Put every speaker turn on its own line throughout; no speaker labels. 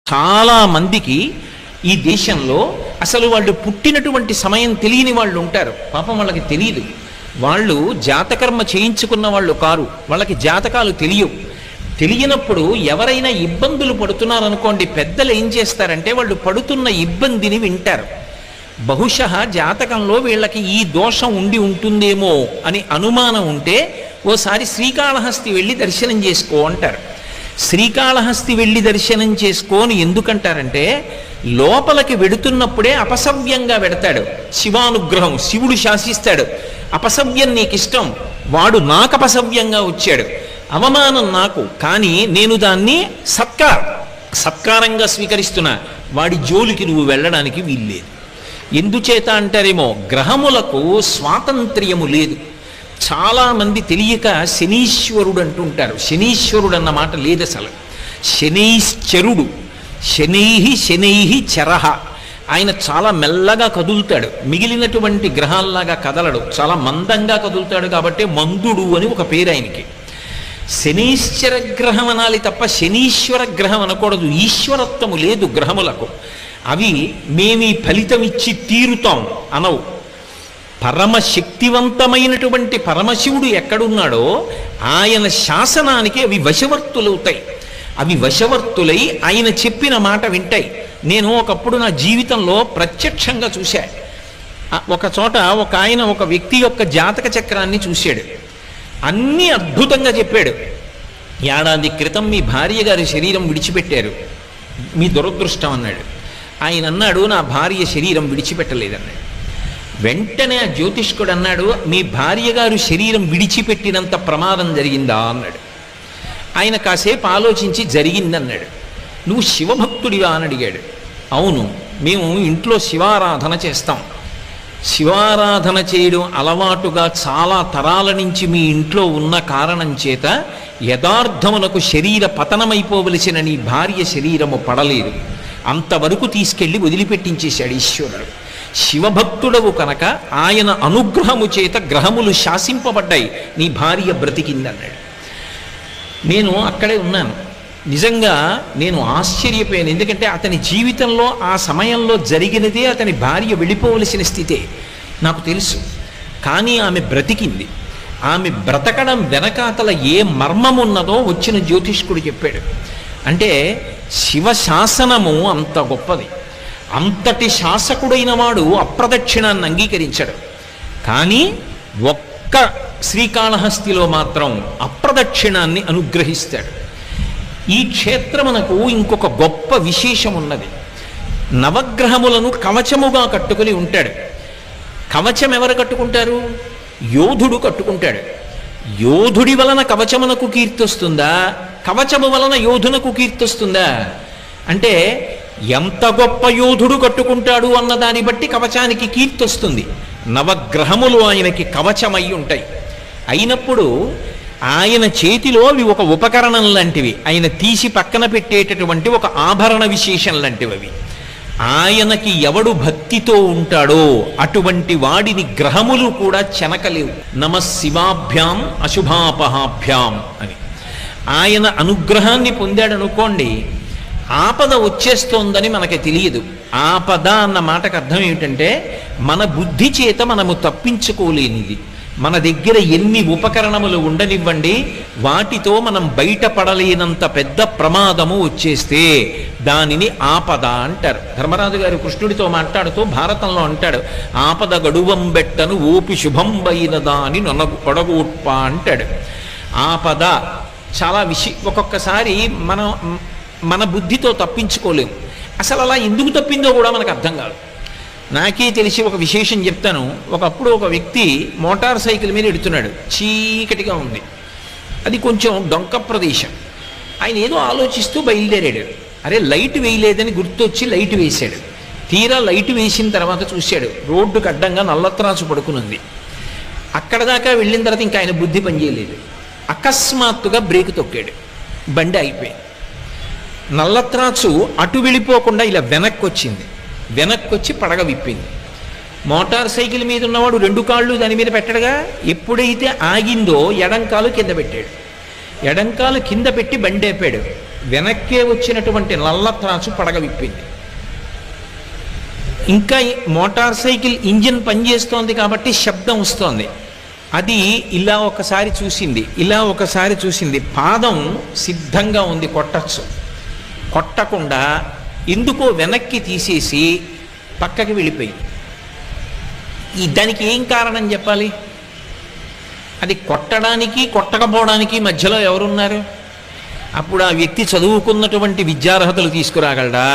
చాలా మందికి ఈ దేశంలో అసలు వాళ్ళు పుట్టినటువంటి సమయం తెలియని వాళ్ళు ఉంటారు. పాపం వాళ్ళకి తెలియదు. వాళ్ళు జాతకర్మ చేయించుకున్న వాళ్ళు కారు, వాళ్ళకి జాతకాలు తెలియనప్పుడు ఎవరైనా ఇబ్బందులు పడుతున్నారనుకోండి, పెద్దలు ఏం చేస్తారంటే వాళ్ళు పడుతున్న ఇబ్బందిని వింటారు. బహుశः జాతకంలో వీళ్ళకి ఈ దోషం ఉండి ఉంటుందేమో అని అనుమానం ఉంటే ఓసారి శ్రీకాళహస్తి వెళ్ళి దర్శనం చేసుకో అంటారు. శ్రీకాళహస్తి వెళ్ళి దర్శనం చేసుకోని ఎందుకంటారంటే, లోపలికి వెడుతున్నప్పుడే అపసవ్యంగా వెడతాడు. శివానుగ్రహం, శివుడు శాసిస్తాడు. అపసవ్యం నీకు ఇష్టం, వాడు నాకు అపసవ్యంగా వచ్చాడు, అవమానం నాకు, కానీ నేను దాన్ని సత్కారంగా స్వీకరిస్తున్నా, వాడి జోలికి నువ్వు వెళ్ళడానికి వీల్లేదు. ఎందుచేత అంటారేమో, గ్రహములకు స్వాతంత్ర్యము లేదు. చాలామంది తెలియక శనీశ్వరుడు అంటుంటారు. శనీశ్వరుడు అన్న మాట లేదు అసలు. శనైశ్చరుడు, శనైహి చరహ. ఆయన చాలా మెల్లగా కదులుతాడు, మిగిలినటువంటి గ్రహాల్లాగా కదలడు, చాలా మందంగా కదులుతాడు. కాబట్టి మందుడు అని ఒక పేరు ఆయనకి. శనీశ్వర గ్రహం అనాలి తప్ప శనీశ్వర గ్రహం అనకూడదు. ఈశ్వరత్వము లేదు గ్రహములకు. అవి మేమీ ఫలితం ఇచ్చి తీరుతాం అనవు. పరమశక్తివంతమైనటువంటి పరమశివుడు ఎక్కడున్నాడో ఆయన శాసనానికి అవి వశవర్తులవుతాయి. అవి వశవర్తులై ఆయన చెప్పిన మాట వింటాయి. నేను ఒకప్పుడు నా జీవితంలో ప్రత్యక్షంగా చూశా. ఒక చోట ఒక ఆయన ఒక వ్యక్తి యొక్క జాతక చక్రాన్ని చూశాడు. అన్నీ అద్భుతంగా చెప్పాడు. ఏడాది క్రితం మీ భార్య గారి శరీరం విడిచిపెట్టారు, మీ దురదృష్టం అన్నాడు. ఆయన అన్నాడు, నా భార్య శరీరం విడిచిపెట్టలేదన్నాడు. వెంటనే ఆ జ్యోతిష్కుడు అన్నాడు, మీ భార్య గారు శరీరం విడిచిపెట్టినంత ప్రమాదం జరిగిందా అన్నాడు. ఆయన కాసేపు ఆలోచించి జరిగిందన్నాడు. నువ్వు శివభక్తుడివా అని అడిగాడు. అవును, మేము ఇంట్లో శివారాధన చేస్తాం. శివారాధన చేయడం అలవాటుగా చాలా తరాల నుంచి మీ ఇంట్లో ఉన్న కారణం చేత యథార్థమునకు శరీర పతనమైపోవలసిన నీ భార్య శరీరము పడలేదు, అంతవరకు తీసుకెళ్ళి వదిలిపెట్టించేశాడు ఈశ్వరుడు. శివభక్తుడవు కనుక ఆయన అనుగ్రహము చేత గ్రహములు శాసింపబడ్డాయి, నీ భార్య బ్రతికిందన్నాడు. నేను అక్కడే ఉన్నాను. నిజంగా నేను ఆశ్చర్యపోయాను. ఎందుకంటే అతని జీవితంలో ఆ సమయంలో జరిగినదే అతని భార్య వెళ్ళిపోవలసిన స్థితే నాకు తెలుసు. కానీ ఆమె బ్రతికింది. ఆమె బ్రతకడం వెనకాతల ఏ మర్మమున్నదో వచ్చిన జ్యోతిష్కుడు చెప్పాడు. అంటే శివశాసనము అంత గొప్పది. అంతటి శాసకుడైన వాడు అప్రదక్షిణాన్ని అంగీకరించాడు. కానీ ఒక్క శ్రీకాళహస్తిలో మాత్రం అప్రదక్షిణాన్ని అనుగ్రహిస్తాడు. ఈ క్షేత్రమునకు ఇంకొక గొప్ప విశేషం ఉన్నది. నవగ్రహములను కవచముగా కట్టుకుని ఉంటాడు. కవచం ఎవరు కట్టుకుంటారు? యోధుడు కట్టుకుంటాడు. యోధుడి వలన కవచమునకు కీర్తి వస్తుందా, కవచము వలన యోధునకు కీర్తి వస్తుందా? అంటే ఎంత గొప్ప యోధుడు కట్టుకుంటాడు అన్న దాన్ని బట్టి కవచానికి కీర్తి వస్తుంది. నవగ్రహములు ఆయనకి కవచమై ఉంటాయి. అయినప్పుడు ఆయన చేతిలో అవి ఒక ఉపకరణం లాంటివి, ఆయన తీసి పక్కన పెట్టేటటువంటి ఒక ఆభరణ విశేషం లాంటివి అవి. ఆయనకి ఎవడు భక్తితో ఉంటాడో అటువంటి వాడిని గ్రహములు కూడా చెనకలేవు. నమః శివాభ్యాం అశుభాపహాభ్యాం అని ఆయన అనుగ్రహాన్ని పొందాడనుకోండి, ఆపద వచ్చేస్తోందని మనకి తెలియదు. ఆపద అన్న మాటకు అర్థం ఏమిటంటే, మన బుద్ధి చేత మనము తప్పించుకోలేనిది. మన దగ్గర ఎన్ని ఉపకరణములు ఉండనివ్వండి, వాటితో మనం బయటపడలేనంత పెద్ద ప్రమాదము వచ్చేస్తే దానిని ఆపద అంటారు. ధర్మరాజు గారు కృష్ణుడితో మాట్లాడుతూ భారతంలో అంటాడు, ఆపద గడువంబెట్టను ఓపి శుభంబైన దాని నొడగొట్ప అంటాడు. ఆపద చాలా ఒక్కొక్కసారి మన బుద్ధితో తప్పించుకోలేము. అసలు అలా ఎందుకు తప్పిందో కూడా మనకు అర్థం కాదు. నాకే తెలిసి ఒక విశేషం చెప్తాను. ఒకప్పుడు ఒక వ్యక్తి మోటార్ సైకిల్ మీద ఎడుతున్నాడు. చీకటిగా ఉంది, అది కొంచెం డొంక ప్రదేశం. ఆయన ఏదో ఆలోచిస్తూ బయలుదేరాడు. అరే లైట్ వేయలేదని గుర్తొచ్చి లైట్ వేశాడు. తీరా లైట్ వేసిన తర్వాత చూశాడు, రోడ్డుకు అడ్డంగా నల్లత్రాసు పడుకునుంది. అక్కడ దాకా వెళ్ళిన తర్వాత ఇంకా ఆయన బుద్ధి పనిచేయలేదు. అకస్మాత్తుగా బ్రేక్ తొక్కాడు, బండి అయిపోయింది. నల్లత్రాసు అటు వెళ్ళిపోకుండా ఇలా వెనక్కి వచ్చింది. వెనక్కి వచ్చి పడగ విప్పింది. మోటార్ సైకిల్ మీద ఉన్నవాడు రెండు కాళ్ళు దాని మీద పెట్టడుగా. ఎప్పుడైతే ఆగిందో ఎడంకాలు కింద పెట్టాడు. ఎడంకాలు కింద పెట్టి బండి ఆపాడు. వెనక్కే వచ్చినటువంటి నల్ల త్రాచు పడగ విప్పింది. ఇంకా మోటార్ సైకిల్ ఇంజిన్ పనిచేస్తోంది కాబట్టి శబ్దం వస్తోంది. అది ఇలా ఒకసారి చూసింది, ఇలా ఒకసారి చూసింది. పాదం సిద్ధంగా ఉంది, కొట్టచ్చు. కొట్టకుండా ఎందుకో వెనక్కి తీసేసి పక్కకి వెళ్ళిపోయింది. దానికి ఏం కారణం చెప్పాలి? అది కొట్టడానికి కొట్టకపోవడానికి మధ్యలో ఎవరున్నారు? అప్పుడు ఆ వ్యక్తి చదువుకున్నటువంటి విద్యార్హతలు తీసుకురాగలడా,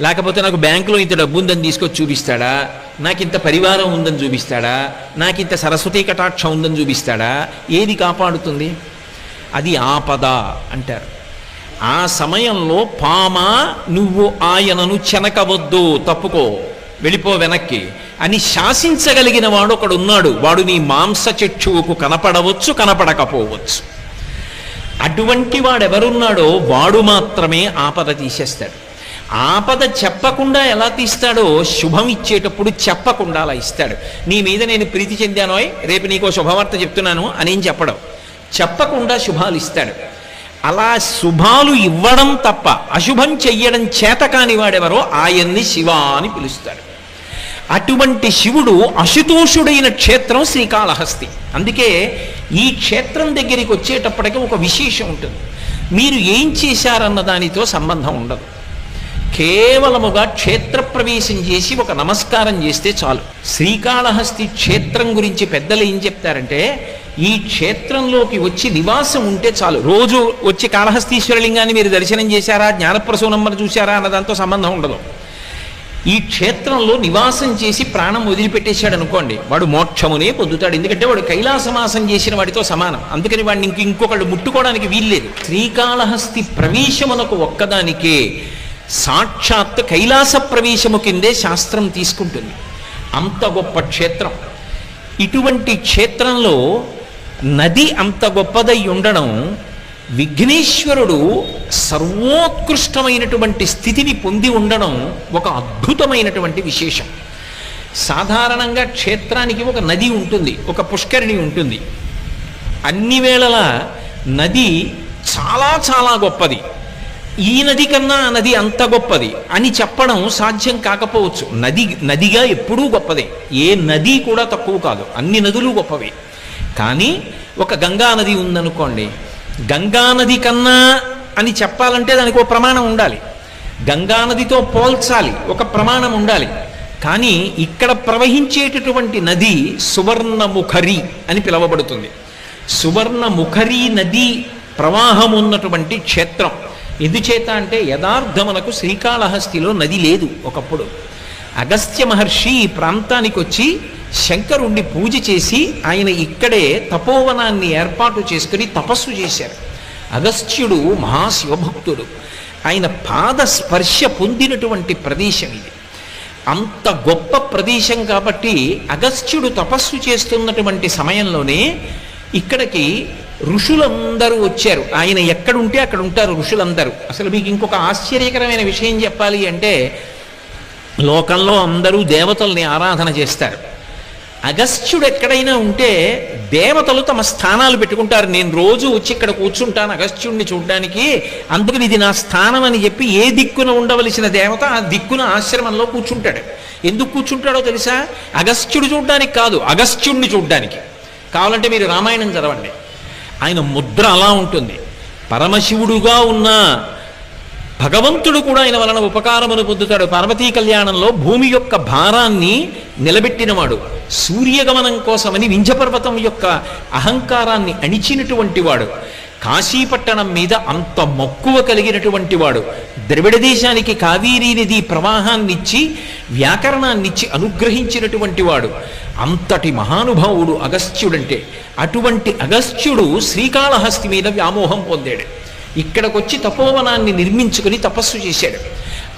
లేకపోతే నాకు బ్యాంకులో ఇంత డబ్బు ఉందని తీసుకొచ్చి చూపిస్తాడా, నాకు ఇంత పరివారం ఉందని చూపిస్తాడా, నాకు ఇంత సరస్వతీ కటాక్షం ఉందని చూపిస్తాడా? ఏది కాపాడుతుంది? అది ఆపద అంటారు. ఆ సమయంలో పామా నువ్వు ఆయనను చెనకవద్దు, తప్పుకో, వెళ్ళిపో వెనక్కి అని శాసించగలిగిన వాడు ఒకడు ఉన్నాడు. వాడు నీ మాంస చక్షువుకు కనపడవచ్చు, కనపడకపోవచ్చు. అటువంటి వాడెవరున్నాడో వాడు మాత్రమే ఆపద తీసేస్తాడు. ఆపద చెప్పకుండా ఎలా తీస్తాడో శుభం ఇచ్చేటప్పుడు చెప్పకుండా అలా ఇస్తాడు. నీ మీద నేను ప్రీతి చెందానోయ్, రేపు నీకో శుభవార్త చెప్తున్నాను అనేం చెప్పడం, చెప్పకుండా శుభాలు ఇస్తాడు. అలా శుభాలు ఇవ్వడం తప్ప అశుభం చెయ్యడం చేత కాని వాడెవరో ఆయన్ని శివ అని పిలుస్తాడు. అటువంటి శివుడు అశుతోషుడైన క్షేత్రం శ్రీకాళహస్తి. అందుకే ఈ క్షేత్రం దగ్గరికి వచ్చేటప్పటికి ఒక విశేషం ఉంటుంది. మీరు ఏం చేశారన్న దానితో సంబంధం ఉండదు. కేవలముగా క్షేత్ర ప్రవేశం చేసి ఒక నమస్కారం చేస్తే చాలు. శ్రీకాళహస్తి క్షేత్రం గురించి పెద్దలు ఏం చెప్తారంటే, ఈ క్షేత్రంలోకి వచ్చి నివాసం ఉంటే చాలు. రోజు వచ్చి కాళహస్తీశ్వరలింగాన్ని మీరు దర్శనం చేశారా, జ్ఞానప్రసూనమ్మను చూశారా అన్న దాంతో సంబంధం ఉండదు. ఈ క్షేత్రంలో నివాసం చేసి ప్రాణం వదిలిపెట్టేశాడు అనుకోండి, వాడు మోక్షమునే పొందుతాడు. ఎందుకంటే వాడు కైలాసవాసం చేసిన వాడితో సమానం. అందుకని వాడిని ఇంకొకళ్ళు ముట్టుకోవడానికి వీల్లేదు. శ్రీకాళహస్తి ప్రవేశమునకు ఒక్కదానికే సాక్షాత్ కైలాస ప్రవేశము కిందే శాస్త్రం తీసుకుంటుంది. అంత గొప్ప క్షేత్రం. ఇటువంటి క్షేత్రంలో నది అంత గొప్పదై ఉండడం, విఘ్నేశ్వరుడు సర్వోత్కృష్టమైనటువంటి స్థితిని పొంది ఉండడం ఒక అద్భుతమైనటువంటి విశేషం. సాధారణంగా క్షేత్రానికి ఒక నది ఉంటుంది, ఒక పుష్కరిణి ఉంటుంది. అన్ని వేళలా నది చాలా చాలా గొప్పది, ఈ నది కన్నా ఆ నది అంత గొప్పది అని చెప్పడం సాధ్యం కాకపోవచ్చు. నదిగా ఎప్పుడూ గొప్పదే, ఏ నది కూడా తక్కువ కాదు, అన్ని నదులు గొప్పవే. కానీ ఒక గంగా నది ఉందనుకోండి, గంగా నది కన్నా అని చెప్పాలంటే దానికి ఒక ప్రమాణం ఉండాలి. గంగా నదితో పోల్చాలి, ఒక ప్రమాణం ఉండాలి. కానీ ఇక్కడ ప్రవహించేటటువంటి నది సువర్ణముఖరి అని పిలువబడుతుంది. సువర్ణముఖరి నది ప్రవాహం ఉన్నటువంటి క్షేత్రం. ఎందుచేత అంటే యథార్థమునకు శ్రీకాళహస్తిలో నది లేదు. ఒకప్పుడు అగస్త్య మహర్షి ఈ ప్రాంతానికి వచ్చి శంకరుణ్ణి పూజ చేసి ఆయన ఇక్కడే తపోవనాన్ని ఏర్పాటు చేసుకుని తపస్సు చేశారు. అగస్త్యుడు మహాశివభక్తుడు. ఆయన పాద స్పర్శ పొందినటువంటి ప్రదేశం ఇది. అంత గొప్ప ప్రదేశం కాబట్టి అగస్త్యుడు తపస్సు చేస్తున్నటువంటి సమయంలోనే ఇక్కడికి ఋషులందరూ వచ్చారు. ఆయన ఎక్కడుంటే అక్కడ ఉంటారు ఋషులందరూ. అసలు మీకు ఇంకొక ఆశ్చర్యకరమైన విషయం చెప్పాలి అంటే, లోకంలో అందరూ దేవతల్ని ఆరాధన చేస్తారు. అగస్త్యుడు ఎక్కడైనా ఉంటే దేవతలు తమ స్థానాలు పెట్టుకుంటారు. నేను రోజు వచ్చి ఇక్కడ కూర్చుంటాను అగస్త్యుడిని చూడడానికి, అందుకని ఇది నా స్థానం అని చెప్పి ఏ దిక్కున ఉండవలసిన దేవత ఆ దిక్కున ఆశ్రమంలో కూర్చుంటాడు. ఎందుకు కూర్చుంటాడో తెలుసా? అగస్త్యుడు చూడడానికి కాదు, అగస్త్యుడిని చూడడానికి. కావాలంటే మీరు రామాయణం చదవండి, ఆయన ముద్ర అలా ఉంటుంది. పరమశివుడుగా ఉన్న భగవంతుడు కూడా ఆయన వలన ఉపకారమును పొందుతాడు. పార్వతీ కళ్యాణంలో భూమి యొక్క భారాన్ని నిలబెట్టినవాడు, సూర్యగమనం కోసమని వింధ్యపర్వతం యొక్క అహంకారాన్ని అణిచినటువంటి వాడు, కాశీపట్టణం మీద అంత మక్కువ కలిగినటువంటి వాడు, ద్రవిడ దేశానికి కావేరీ నది ప్రవాహాన్నిచ్చి వ్యాకరణాన్నిచ్చి అనుగ్రహించినటువంటి వాడు, అంతటి మహానుభావుడు అగస్త్యుడంటే. అటువంటి అగస్త్యుడు శ్రీకాళహస్తి మీద వ్యామోహం పొందాడు. ఇక్కడికొచ్చి తపోవనాన్ని నిర్మించుకుని తపస్సు చేశాడు.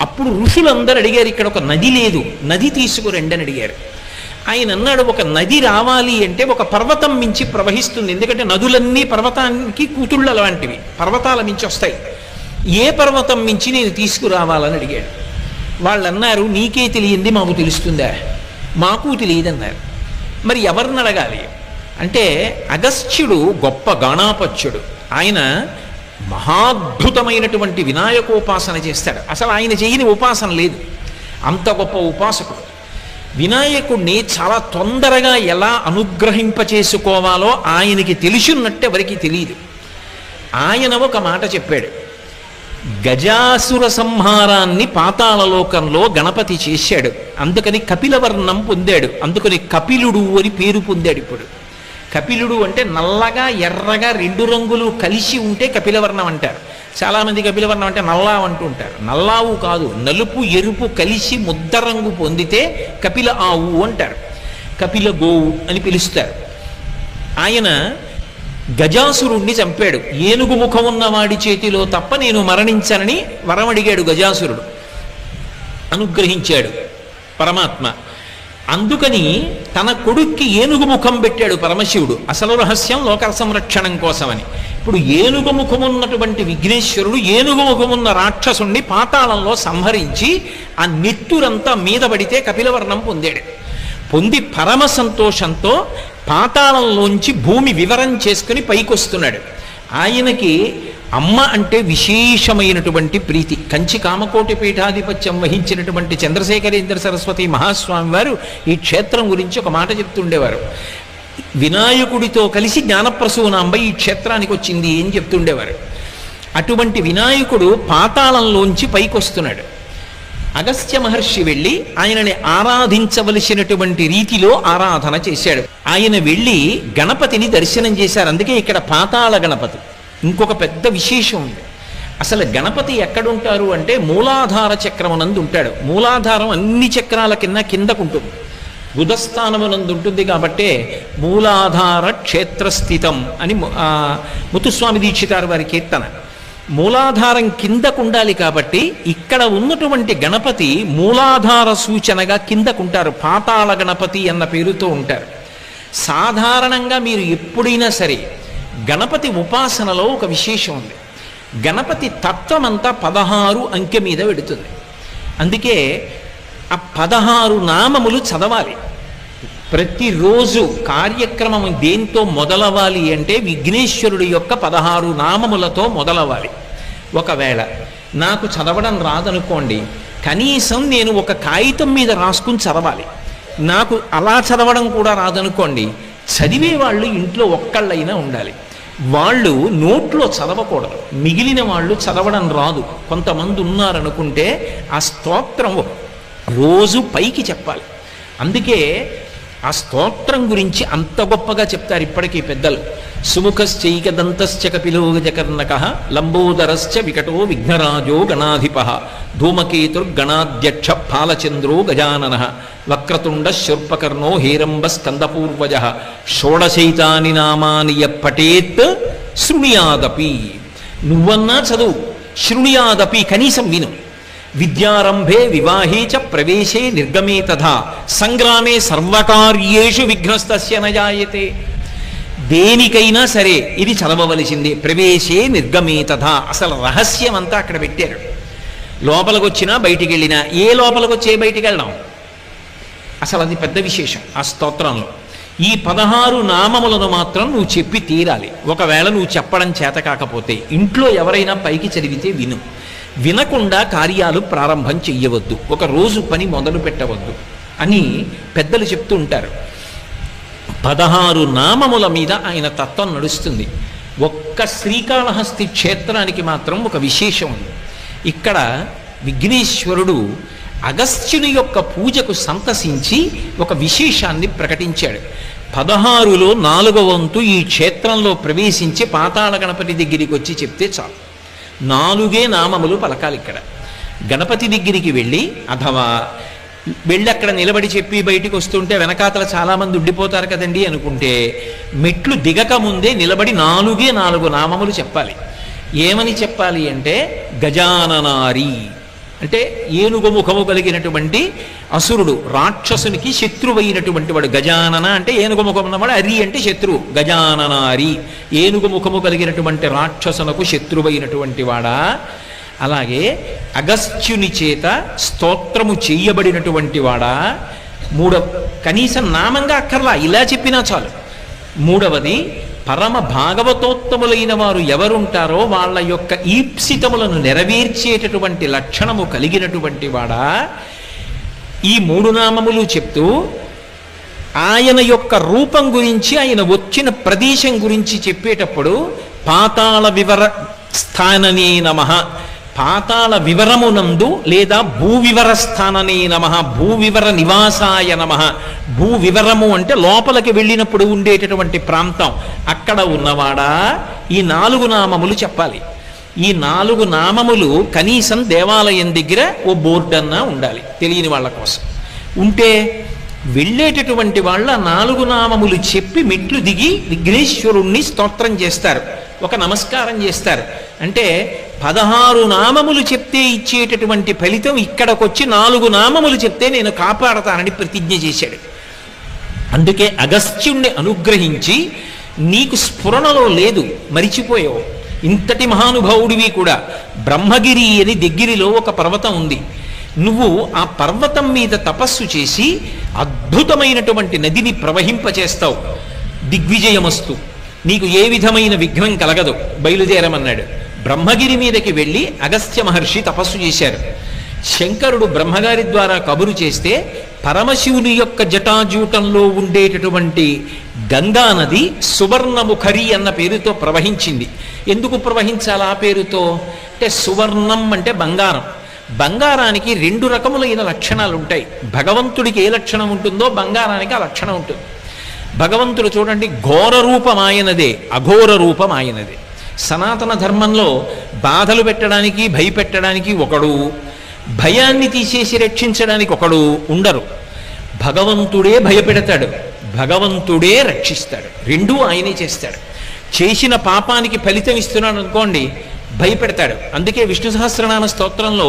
అప్పుడు ఋషులందరూ అడిగారు, ఇక్కడ ఒక నది లేదు, నది తీసుకురండి అని అడిగారు. ఆయన అన్నాడు, ఒక నది రావాలి అంటే ఒక పర్వతం మించి ప్రవహిస్తుంది. ఎందుకంటే నదులన్నీ పర్వతానికి కూతుళ్ళు అలాంటివి, పర్వతాల మించి వస్తాయి. ఏ పర్వతం మించి నేను తీసుకురావాలని అడిగాడు. వాళ్ళు అన్నారు, నీకే తెలియంది మాకు తెలుస్తుందా? మాకు తెలియదన్నారు. మరి ఎవరిని అడగాలి అంటే, అగస్త్యుడు గొప్ప గాణాపత్యుడు. ఆయన మహాద్భుతమైనటువంటి వినాయకోపాసన చేస్తాడు. అసలు ఆయన చేయని ఉపాసన లేదు, అంత గొప్ప ఉపాసకుడు. వినాయకుడిని చాలా తొందరగా ఎలా అనుగ్రహింపచేసుకోవాలో ఆయనకి తెలిసినట్టు ఎవరికి తెలియదు. ఆయన ఒక మాట చెప్పాడు, గజాసుర సంహారాన్ని పాతాళలోకంలో గణపతి చేశాడు, అందుకని కపిలవర్ణం పొందాడు, అందుకని కపిలుడు అని పేరు పొందాడు. ఇప్పుడు కపిలుడు అంటే నల్లగా ఎర్రగా రెండు రంగులు కలిసి ఉంటే కపిలవర్ణం అంటారు. చాలామంది కపిలవర్ణం అంటే నల్లావు అంటూ ఉంటారు. నల్లావు కాదు, నలుపు ఎరుపు కలిసి ముద్ద రంగు పొందితే కపిల ఆవు అంటారు, కపిల గోవు అని పిలుస్తారు. ఆయన గజాసురుణ్ణి చంపాడు. ఏనుగు ముఖం ఉన్న వాడి చేతిలో తప్ప నేను మరణించనని వరం అడిగాడు గజాసురుడు, అనుగ్రహించాడు పరమాత్మ. అందుకని తన కొడుక్కి ఏనుగు ముఖం పెట్టాడు పరమశివుడు, అసలు రహస్యం లోక సంరక్షణం కోసమని. ఇప్పుడు ఏనుగు ముఖమున్నటువంటి విఘ్నేశ్వరుడు ఏనుగు ముఖమున్న రాక్షసుణ్ణి పాతాళంలో సంహరించి ఆ నెత్తురంతా మీద పడితే కపిలవర్ణం పొందాడు. పొంది పరమ సంతోషంతో పాతాళంలోంచి భూమి వివరం చేసుకుని పైకొస్తున్నాడు. ఆయనకి అమ్మ అంటే విశేషమైనటువంటి ప్రీతి. కంచి కామకోటి పీఠాధిపత్యం వహించినటువంటి చంద్రశేఖరేంద్ర సరస్వతి మహాస్వామి వారు ఈ క్షేత్రం గురించి ఒక మాట చెప్తుండేవారు. వినాయకుడితో కలిసి జ్ఞానప్రసూనాంబ ఈ క్షేత్రానికి వచ్చింది అని చెప్తుండేవారు. అటువంటి వినాయకుడు పాతాళంలోంచి పైకొస్తున్నాడు. అగస్త్య మహర్షి వెళ్ళి ఆయనని ఆరాధించవలసినటువంటి రీతిలో ఆరాధన చేశాడు. ఆయన వెళ్ళి గణపతిని దర్శనం చేశారు. అందుకే ఇక్కడ పాతాళ గణపతి. ఇంకొక పెద్ద విశేషం ఉంది. అసలు గణపతి ఎక్కడుంటారు అంటే మూలాధార చక్రమునందు ఉంటాడు. మూలాధారం అన్ని చక్రాల కిందకుంటుంది, బుధస్థానమునందు ఉంటుంది. కాబట్టే మూలాధార క్షేత్రస్థితం అని ముత్తుస్వామి దీక్షితారు వారి కీర్తన. మూలాధారం కిందకుండాలి కాబట్టి ఇక్కడ ఉన్నటువంటి గణపతి మూలాధార సూచనగా కిందకుంటారు. పాతాళ గణపతి అన్న పేరుతో ఉంటారు. సాధారణంగా మీరు ఎప్పుడైనా సరే గణపతి ఉపాసనలో ఒక విశేషం ఉంది. గణపతి తత్వం అంతా 16 అంకె మీద పెడుతుంది. అందుకే ఆ 16 నామములు చదవాలి. ప్రతిరోజు కార్యక్రమం దేంతో మొదలవ్వాలి అంటే విఘ్నేశ్వరుడి యొక్క 16 నామములతో మొదలవ్వాలి. ఒకవేళ నాకు చదవడం రాదనుకోండి, కనీసం నేను ఒక కాగితం మీద రాసుకుని చదవాలి. నాకు అలా చదవడం కూడా రాదనుకోండి, చదివే వాళ్ళు ఇంట్లో ఒక్కళ్ళైనా ఉండాలి. వాళ్ళు నోట్లో చదవకూడదు, మిగిలిన వాళ్ళు చదవడం రాదు కొంతమంది ఉన్నారనుకుంటే ఆ స్తోత్రం రోజు పైకి చెప్పాలి. అందుకే ఆ స్తోత్రం గురించి అంత గొప్పగా చెప్తారు ఇప్పటికీ పెద్దలు. సుముఖశ్చైక దంతశ్చ కపిలో గజకర్ణక లంబోదరశ్చ వికటో విఘ్నరాజో గణాధిప ధూమకేతుర్గణాధ్యక్ష ఫాలచంద్రో గజానన వక్రతుండ శూర్పకర్ణో హేరంబ స్కందపూర్వజ షోడశైతాని నామాని పఠేత్ శృణుయాదపి. నువ్వన్నా చదువు, శృణుయాదపి కనీసం విను. విద్యారంభే వివాహే చ ప్రవేశే నిర్గమే తథా సంగ్రామే సర్వకార్యేషు విఘ్నస్తస్య నజాయతే. దేనికైనా సరే ఇది చదవవలసిందే. ప్రవేశే నిర్గమే తథా, అసలు రహస్యం అంతా అక్కడ పెట్టారు. లోపలికి వచ్చినా బయటికి వెళ్ళినా, ఏ లోపలికి వచ్చి ఏ బయటికి వెళ్ళడం, అసలు అది పెద్ద విశేషం ఆ స్తోత్రంలో. ఈ 16 నామములను మాత్రం నువ్వు చెప్పి తీరాలి. ఒకవేళ నువ్వు చెప్పడం చేత కాకపోతే ఇంట్లో ఎవరైనా పైకి చదివితే విను, వినకుండా కార్యాలు ప్రారంభం చెయ్యవద్దు, ఒక రోజు పని మొదలు పెట్టవద్దు అని పెద్దలు చెప్తూ ఉంటారు. 16 నామముల మీద ఆయన తత్వం నడుస్తుంది. ఒక్క శ్రీకాళహస్తి క్షేత్రానికి మాత్రం ఒక విశేషం ఉంది. ఇక్కడ విఘ్నేశ్వరుడు అగస్త్యుని యొక్క పూజకు సంతసించి ఒక విశేషాన్ని ప్రకటించాడు. 16లో 4వ వంతు ఈ క్షేత్రంలో ప్రవేశించి పాతాళ గణపతి దగ్గరికి వచ్చి చెప్తే చాలు. 4 నామములు పలకాలి. ఇక్కడ గణపతి దగ్గరికి వెళ్ళి అథవా వెళ్ళి అక్కడ నిలబడి చెప్పి బయటికి వస్తుంటే వెనకాతల చాలామంది ఉండిపోతారు కదండి అనుకుంటే, మెట్లు దిగక ముందే నిలబడి 4 నామములు చెప్పాలి. ఏమని చెప్పాలి అంటే గజాననారి అంటే ఏనుగు ముఖము కలిగినటువంటి అసురుడు, రాక్షసునికి శత్రువైనటువంటి వాడు. గజానన అంటే ఏనుగు ముఖం ఉన్నవాడు, అరి అంటే శత్రువు. గజాననారి ఏనుగు ముఖము కలిగినటువంటి రాక్షసునకు శత్రువైనటువంటి వాడా. అలాగే అగస్త్యుని చేత స్తోత్రము చేయబడినటువంటి వాడా. కనీసం నామంగా అక్కర్లా, ఇలా చెప్పినా చాలు. 3వది పరమ భాగవతోత్తములైన వారు ఎవరుంటారో వాళ్ళ యొక్క ఈప్సితములను నెరవేర్చేటటువంటి లక్షణము కలిగినటువంటి వాడా ఈ 3 నామములు చెప్తూ ఆయన యొక్క రూపం గురించి, ఆయన వచ్చిన ప్రదేశం గురించి చెప్పేటప్పుడు పాతాళ వివర స్థాననే నమః, పాతాళ వివరమునందు లేదా భూవివర స్థాననే నమః, భూవివర నివాసాయ నమః. భూవివరము అంటే లోపలికి వెళ్ళినప్పుడు ఉండేటటువంటి ప్రాంతం, అక్కడ ఉన్నవాడా ఈ 4 నామములు చెప్పాలి. ఈ 4 నామములు కనీసం దేవాలయం దగ్గర ఓ బోర్డు అన్నా ఉండాలి తెలియని వాళ్ళ కోసం. ఉంటే వెళ్ళేటటువంటి వాళ్ళ 4 నామములు చెప్పి మెట్లు దిగి విఘ్నేశ్వరుణ్ణి స్తోత్రం చేస్తారు, ఒక నమస్కారం చేస్తారు. అంటే 16 నామములు చెప్తే ఇచ్చేటటువంటి ఫలితం ఇక్కడికొచ్చి 4 నామములు చెప్తే నేను కాపాడతానని ప్రతిజ్ఞ చేశాడు. అందుకే అగస్త్యుణ్ణి అనుగ్రహించి నీకు స్ఫురణలో లేదు, మరిచిపోయావు. ఇంతటి మహానుభావుడివి కూడా. బ్రహ్మగిరి అని దగ్గరిలో ఒక పర్వతం ఉంది. నువ్వు ఆ పర్వతం మీద తపస్సు చేసి అద్భుతమైనటువంటి నదిని ప్రవహింపచేస్తావు. దిగ్విజయమస్తు, నీకు ఏ విధమైన విఘ్నం కలగదు, బయలుదేరమన్నాడు. బ్రహ్మగిరి మీదకి వెళ్ళి అగస్త్య మహర్షి తపస్సు చేశారు. శంకరుడు బ్రహ్మగారి ద్వారా కబురు చేస్తే పరమశివుని యొక్క జటాజూటంలో ఉండేటటువంటి గంగా నది సువర్ణముఖరి అన్న పేరుతో ప్రవహించింది. ఎందుకు ప్రవహించాలి ఆ పేరుతో అంటే, సువర్ణం అంటే బంగారం. బంగారానికి 2 రకములైన లక్షణాలు ఉంటాయి. భగవంతుడికి ఏ లక్షణం ఉంటుందో బంగారానికి ఆ లక్షణం ఉంటుంది. భగవంతుడు చూడండి, ఘోర రూపం ఆయనదే, అఘోర రూపం ఆయనదే. సనాతన ధర్మంలో బాధలు పెట్టడానికి, భయపెట్టడానికి ఒకడు, భయాన్ని తీసేసి రక్షించడానికి ఒకడు ఉండరు. భగవంతుడే భయపెడతాడు, భగవంతుడే రక్షిస్తాడు. 2 ఆయనే చేస్తాడు. చేసిన పాపానికి ఫలితం ఇస్తున్నాడు అనుకోండి, భయపెడతాడు. అందుకే విష్ణు సహస్రనామ స్తోత్రంలో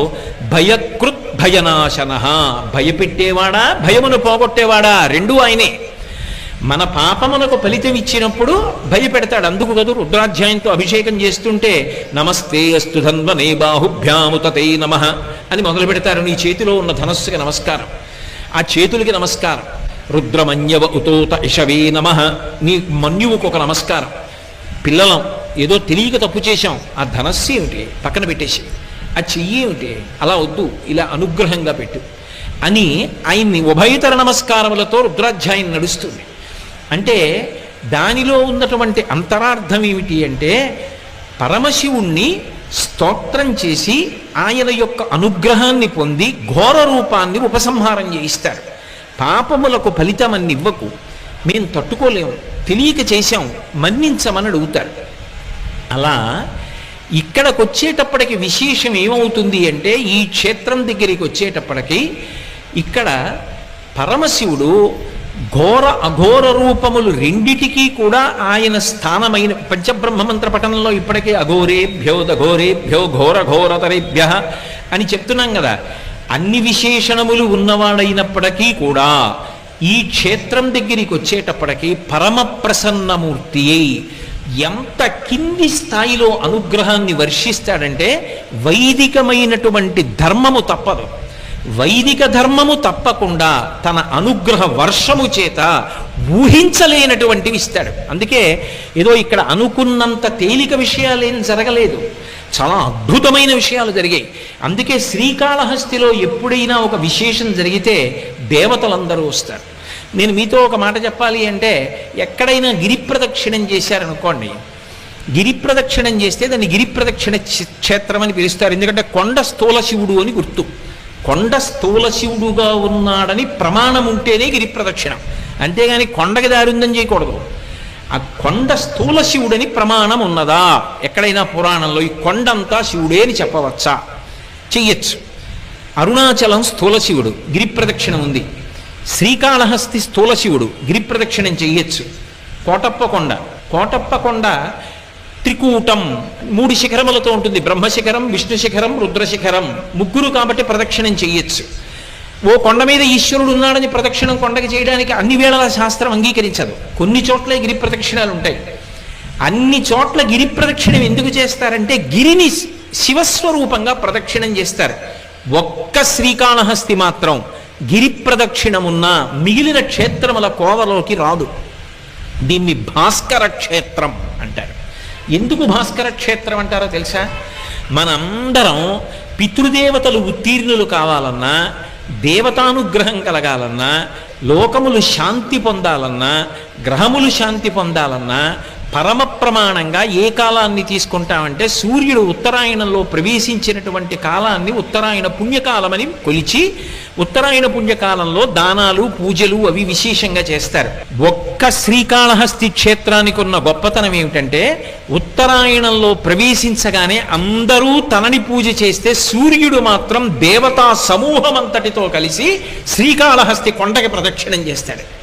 భయకృత్ భయనాశన, భయపెట్టేవాడా భయమును పోగొట్టేవాడా 2 ఆయనే. మన పాపమునకు ఫలితం ఇచ్చినప్పుడు భయపెడతాడు. అందుకు కదూ రుద్రాధ్యాయంతో అభిషేకం చేస్తుంటే నమస్తే అస్తు ధన్వనే బాహుభ్యాముతతే నమః అని మొదలు పెడతారు. నీ చేతిలో ఉన్న ధనస్సుకి నమస్కారం, ఆ చేతులకి నమస్కారం. రుద్రమన్యవ ఉతోత ఇషవే నమః, నీ మన్యువుకు ఒక నమస్కారం. పిల్లలం ఏదో తెలియక తప్పు చేశాం, ఆ ధనస్సు ఏమిటి పక్కన పెట్టేసి, ఆ చెయ్యి ఏమిటి అలా వద్దు, ఇలా అనుగ్రహంగా పెట్టు అని ఆయన్ని ఉభయతర నమస్కారములతో రుద్రాధ్యాయం నడుస్తుంది. అంటే దానిలో ఉన్నటువంటి అంతరార్థం ఏమిటి అంటే, పరమశివుణ్ణి స్తోత్రం చేసి ఆయన యొక్క అనుగ్రహాన్ని పొంది ఘోర రూపాన్ని ఉపసంహారం చేయిస్తారు. పాపములకు ఫలితమని ఇవ్వకు, మేము తట్టుకోలేము, తెలియక చేశాం, మన్నించమని అడుగుతారు. అలా ఇక్కడికి వచ్చేటప్పటికి విశేషం ఏమవుతుంది అంటే, ఈ క్షేత్రం దగ్గరికి వచ్చేటప్పటికి ఇక్కడ పరమశివుడు ఘోర అఘోర రూపములు రెండిటికీ కూడా ఆయన స్థానమైన పంచబ్రహ్మ మంత్ర పఠనంలో ఇప్పటికే అఘోరేభ్యో దఘోరేభ్యో ఘోర ఘోరతరేభ్య అని చెప్తున్నాం కదా. అన్ని విశేషణములు ఉన్నవాడైనప్పటికీ కూడా ఈ క్షేత్రం దగ్గరికి వచ్చేటప్పటికి పరమ ప్రసన్నమూర్తి అయి ఎంత కింది స్థాయిలో అనుగ్రహాన్ని వర్షిస్తాడంటే, వైదికమైనటువంటి ధర్మము తప్పదు, వైదిక ధర్మము తప్పకుండా తన అనుగ్రహ వర్షము చేత ఊహించలేనటువంటివి ఇస్తాడు. అందుకే ఏదో ఇక్కడ అనుకున్నంత తేలిక విషయాలేం జరగలేదు, చాలా అద్భుతమైన విషయాలు జరిగాయి. అందుకే శ్రీకాళహస్తిలో ఎప్పుడైనా ఒక విశేషం జరిగితే దేవతలందరూ వస్తారు. నేను మీతో ఒక మాట చెప్పాలి అంటే, ఎక్కడైనా గిరి ప్రదక్షిణం చేశారనుకోండి, గిరి ప్రదక్షిణం చేస్తే దాన్ని గిరి ప్రదక్షిణ క్షేత్రం అని పిలుస్తారు. ఎందుకంటే కొండ స్థూల శివుడు అని గుర్తు. కొండ స్థూల శివుడుగా ఉన్నాడని ప్రమాణం ఉంటేనే గిరి ప్రదక్షిణం, అంతేగాని కొండకి దారి ఉందని చేయకూడదు. ఆ కొండ స్థూల శివుడని ప్రమాణం ఉన్నదా ఎక్కడైనా పురాణంలో? ఈ కొండంతా శివుడే అని చెప్పవచ్చా? చెయ్యొచ్చు. అరుణాచలం స్థూల శివుడు, గిరి ప్రదక్షిణం ఉంది. శ్రీకాళహస్తి స్థూల శివుడు, గిరి ప్రదక్షిణం చెయ్యొచ్చు. కోటప్పకొండ త్రికూటం 3 శిఖరములతో ఉంటుంది. బ్రహ్మశిఖరం, విష్ణు శిఖరం, రుద్రశిఖరం, 3 కాబట్టి ప్రదక్షిణం చెయ్యొచ్చు. ఓ కొండ మీద ఈశ్వరుడు ఉన్నాడని ప్రదక్షిణం కొండకి చేయడానికి అన్ని వేళల శాస్త్రం అంగీకరించదు. కొన్ని చోట్ల గిరి ప్రదక్షిణాలు ఉంటాయి. అన్ని చోట్ల గిరి ప్రదక్షిణం ఎందుకు చేస్తారంటే, గిరిని శివస్వరూపంగా ప్రదక్షిణం చేస్తారు. ఒక్క శ్రీకాళహస్తి మాత్రం గిరి ప్రదక్షిణమున్న మిగిలిన క్షేత్రముల కోవలోకి రాదు. దీన్ని భాస్కర క్షేత్రం అంటారు. ఎందుకు భాస్కర క్షేత్రం అంటారో తెలుసా? మనందరం పితృదేవతలు ఉత్తీర్ణులు కావాలన్నా, దేవతానుగ్రహం కలగాలన్నా, లోకములు శాంతి పొందాలన్నా, గ్రహములు శాంతి పొందాలన్నా పరమ ప్రమాణంగా ఏ కాలాన్ని తీసుకుంటామంటే సూర్యుడు ఉత్తరాయణంలో ప్రవేశించినటువంటి కాలాన్ని ఉత్తరాయణ పుణ్యకాలమని కొలిచి ఉత్తరాయణ పుణ్యకాలంలో దానాలు పూజలు అవి విశేషంగా చేస్తారు. ఒక్క శ్రీకాళహస్తి క్షేత్రానికి ఉన్న గొప్పతనం ఏమిటంటే ఉత్తరాయణంలో ప్రవేశించగానే అందరూ తనని పూజ చేస్తే సూర్యుడు మాత్రం దేవతా సమూహం అంతటితో కలిసి శ్రీకాళహస్తి కొండకి ప్రదక్షిణం చేస్తాడు.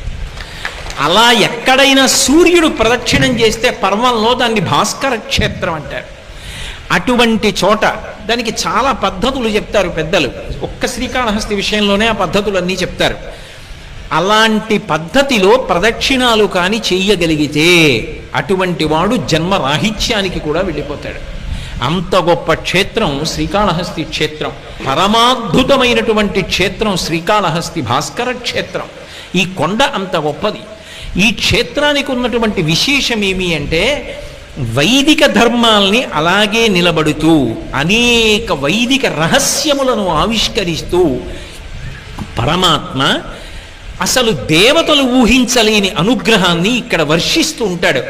అలా ఎక్కడైనా సూర్యుడు ప్రదక్షిణం చేస్తే పర్వంలో దాన్ని భాస్కర క్షేత్రం అంటారు. అటువంటి చోట దానికి చాలా పద్ధతులు చెప్తారు పెద్దలు. ఒక్క శ్రీకాళహస్తి విషయంలోనే ఆ పద్ధతులన్నీ చెప్తారు. అలాంటి పద్ధతిలో ప్రదక్షిణాలు కానీ చెయ్యగలిగితే అటువంటి వాడు జన్మరాహిత్యానికి కూడా వెళ్ళిపోతాడు. అంత గొప్ప క్షేత్రం శ్రీకాళహస్తి క్షేత్రం. పరమాద్భుతమైనటువంటి క్షేత్రం శ్రీకాళహస్తి భాస్కర క్షేత్రం. ఈ కొండ అంత గొప్పది. ఈ క్షేత్రానికి ఉన్నటువంటి విశేషం ఏమి అంటే వైదిక ధర్మాల్ని అలాగే నిలబడుతూ అనేక వైదిక రహస్యములను ఆవిష్కరిస్తూ పరమాత్మ అసలు దేవతలు ఊహించలేని అనుగ్రహాన్ని ఇక్కడ వర్షిస్తూ ఉంటాడు.